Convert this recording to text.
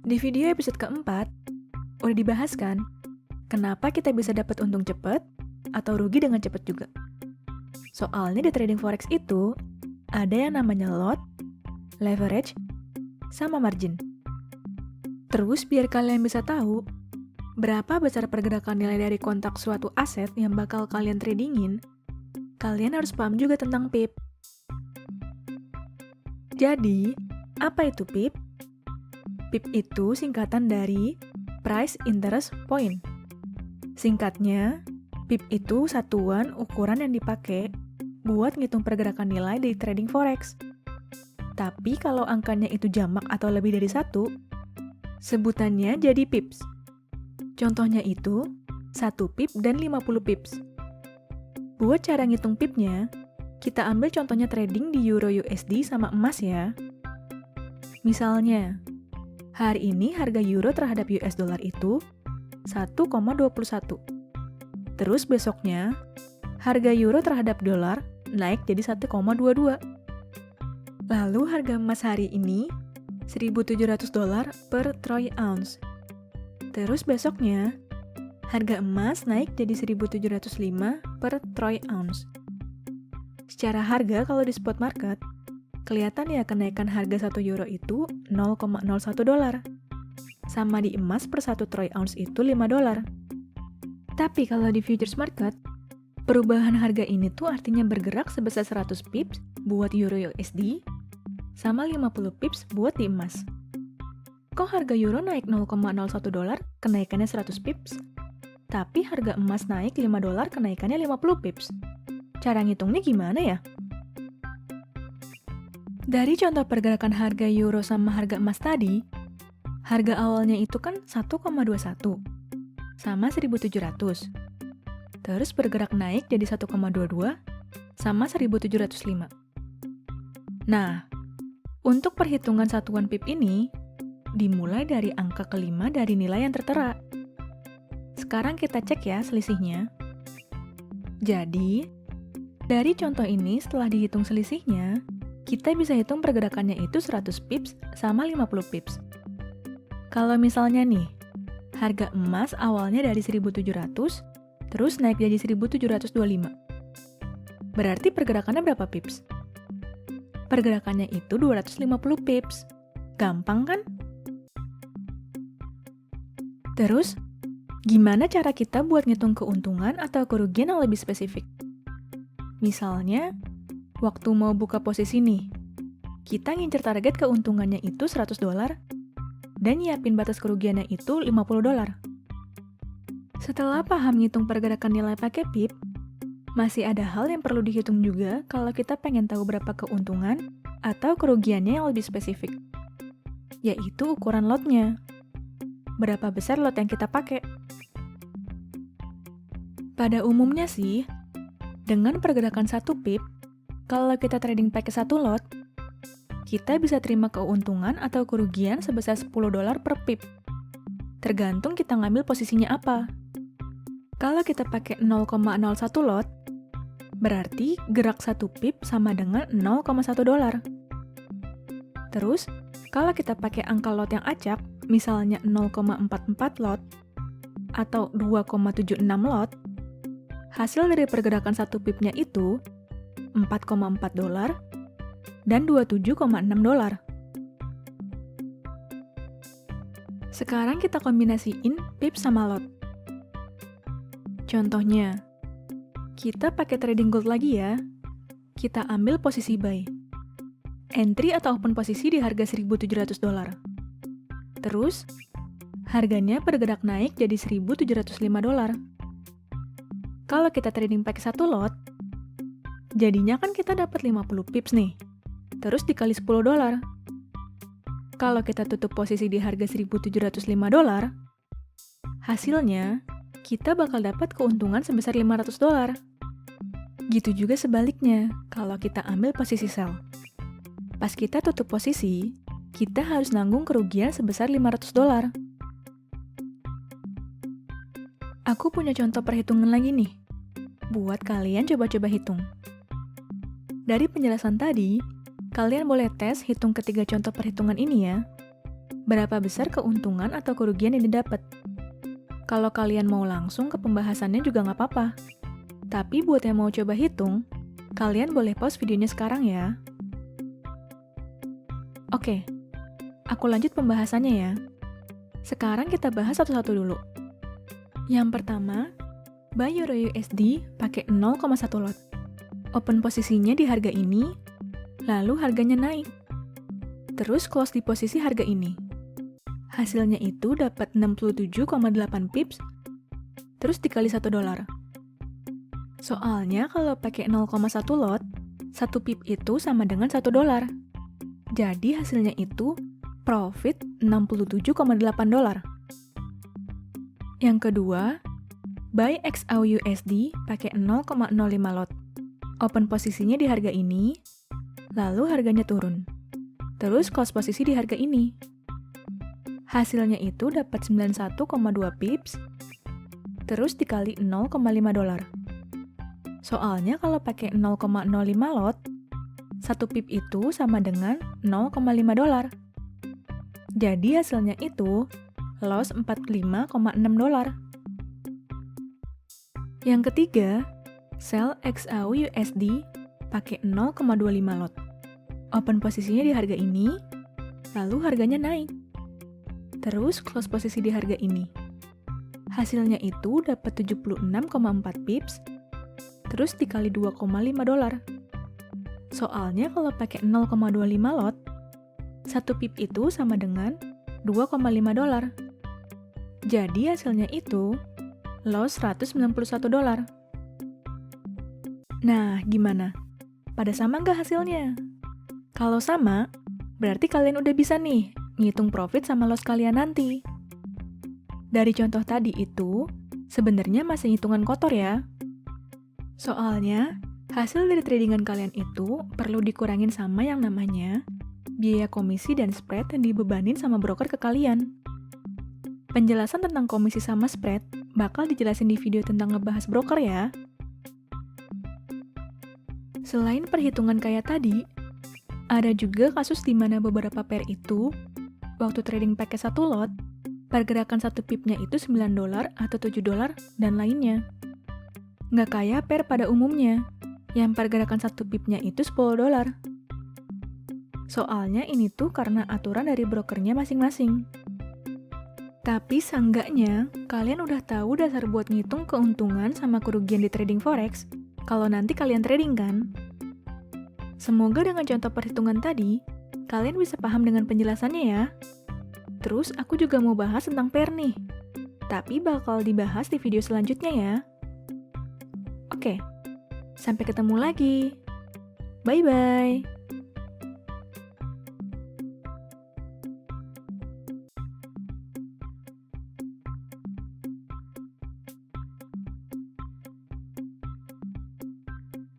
Di video episode keempat, udah dibahas kan, kenapa kita bisa dapat untung cepet atau rugi dengan cepet juga. Soalnya di trading forex itu, ada yang namanya lot, leverage, sama margin. Terus biar kalian bisa tahu, berapa besar pergerakan nilai dari kontrak suatu aset yang bakal kalian tradingin, kalian harus paham juga tentang PIP. Jadi, apa itu PIP? PIP itu singkatan dari Price Interest Point. Singkatnya, PIP itu satuan ukuran yang dipakai buat ngitung pergerakan nilai dari trading forex. Tapi kalau angkanya itu jamak atau lebih dari satu, sebutannya jadi pips. Contohnya itu, 1 pip dan 50 pips. Buat cara ngitung pipnya, kita ambil contohnya trading di Euro USD sama emas ya. Misalnya, hari ini harga euro terhadap US dollar itu 1,21. Terus besoknya, harga euro terhadap dolar naik jadi 1,22. Lalu harga emas hari ini $1.700 per troy ounce. Terus besoknya, harga emas naik jadi 1.705 per troy ounce. Secara harga kalau di spot market, kelihatan ya kenaikan harga 1 euro itu $0,01. Sama di emas per 1 troy ounce itu $5. Tapi kalau di futures market, perubahan harga ini tuh artinya bergerak sebesar 100 pips buat euro USD, sama 50 pips buat di emas. Kok harga euro naik $0,01, kenaikannya 100 pips? Tapi harga emas naik $5, kenaikannya 50 pips. Cara ngitungnya gimana ya? Dari contoh pergerakan harga euro sama harga emas tadi, harga awalnya itu kan 1,21 sama 1.700. Terus bergerak naik jadi 1,22 sama 1.705. Nah, untuk perhitungan satuan pip ini, dimulai dari angka kelima dari nilai yang tertera. Sekarang kita cek ya selisihnya. Jadi, dari contoh ini setelah dihitung selisihnya, kita bisa hitung pergerakannya itu 100 pips sama 50 pips. Kalau misalnya nih, harga emas awalnya dari 1.700, terus naik jadi 1.725. Berarti pergerakannya berapa pips? Pergerakannya itu 250 pips. Gampang kan? Terus, gimana cara kita buat ngitung keuntungan atau kerugian yang lebih spesifik? Misalnya, waktu mau buka posisi nih, kita ngincer target keuntungannya itu $100 dan nyiapin batas kerugiannya itu $50. Setelah paham ngitung pergerakan nilai pakai PIP, masih ada hal yang perlu dihitung juga kalau kita pengen tahu berapa keuntungan atau kerugiannya yang lebih spesifik, yaitu ukuran lotnya. Berapa besar lot yang kita pakai? Pada umumnya sih, dengan pergerakan 1 PIP, kalau kita trading pakai 1 lot, kita bisa terima keuntungan atau kerugian sebesar $10 per pip. Tergantung kita ngambil posisinya apa. Kalau kita pakai 0,01 lot, berarti gerak 1 pip sama dengan $0,1. Terus, kalau kita pakai angka lot yang acak, misalnya 0,44 lot atau 2,76 lot, hasil dari pergerakan 1 pipnya itu $4,4 dan $27,6. Sekarang kita kombinasiin pip sama lot. Contohnya, kita pakai trading gold lagi ya. Kita ambil posisi buy. Entry atau open posisi di harga $1.700. Terus, harganya bergerak naik jadi $1.705. Kalau kita trading pakai 1 lot, jadinya kan kita dapat 50 pips nih. Terus dikali $10. Kalau kita tutup posisi di harga $1.705, hasilnya kita bakal dapat keuntungan sebesar $500. Gitu juga sebaliknya, kalau kita ambil posisi sell. Pas kita tutup posisi, kita harus nanggung kerugian sebesar $500. Aku punya contoh perhitungan lagi nih. buat kalian coba-coba hitung. Dari penjelasan tadi, kalian boleh tes hitung ketiga contoh perhitungan ini ya. Berapa besar keuntungan atau kerugian yang didapat? Kalau kalian mau langsung ke pembahasannya juga nggak apa-apa. Tapi buat yang mau coba hitung, kalian boleh pause videonya sekarang ya. Oke, aku lanjut pembahasannya ya. Sekarang kita bahas satu-satu dulu. Yang pertama, buy Euro USD pakai 0,1 lot. Open posisinya di harga ini, lalu harganya naik. Terus close di posisi harga ini. Hasilnya itu dapat 67,8 pips, terus dikali $1. Soalnya kalau pakai 0,1 lot, 1 pip itu sama dengan $1. Jadi hasilnya itu profit $67,8. Yang kedua, buy XAU USD pakai 0,05 lot. Open posisinya di harga ini, lalu harganya turun. Terus close posisi di harga ini. Hasilnya itu dapat 91,2 pips, terus dikali $0,5. Soalnya kalau pakai 0,05 lot, 1 pip itu sama dengan $0,5. Jadi hasilnya itu loss $45,6. Yang ketiga, sell XAU USD pakai 0,25 lot. Open posisinya di harga ini, lalu harganya naik. Terus close posisi di harga ini. Hasilnya itu dapat 76,4 pips, terus dikali $2,5. Soalnya kalau pakai 0,25 lot, 1 pip itu sama dengan $2,5. Jadi hasilnya itu loss $191. Nah, gimana? Pada sama nggak hasilnya? Kalau sama, berarti kalian udah bisa nih ngitung profit sama loss kalian nanti. Dari contoh tadi itu, sebenarnya masih hitungan kotor ya. Soalnya, hasil dari tradingan kalian itu perlu dikurangin sama yang namanya biaya komisi dan spread yang dibebanin sama broker ke kalian. Penjelasan tentang komisi sama spread bakal dijelasin di video tentang ngebahas broker ya. Selain perhitungan kayak tadi, ada juga kasus di mana beberapa pair itu, waktu trading pakai 1 lot, pergerakan 1 pipnya itu $9 atau $7 dan lainnya. Nggak kayak pair pada umumnya, yang pergerakan 1 pipnya itu $10. Soalnya ini tuh karena aturan dari brokernya masing-masing. Tapi seenggaknya, kalian udah tahu dasar buat ngitung keuntungan sama kerugian di trading forex, kalau nanti kalian trading kan? Semoga dengan contoh perhitungan tadi, kalian bisa paham dengan penjelasannya ya. Terus aku juga mau bahas tentang pair nih, tapi bakal dibahas di video selanjutnya ya. Oke, sampai ketemu lagi. Bye-bye.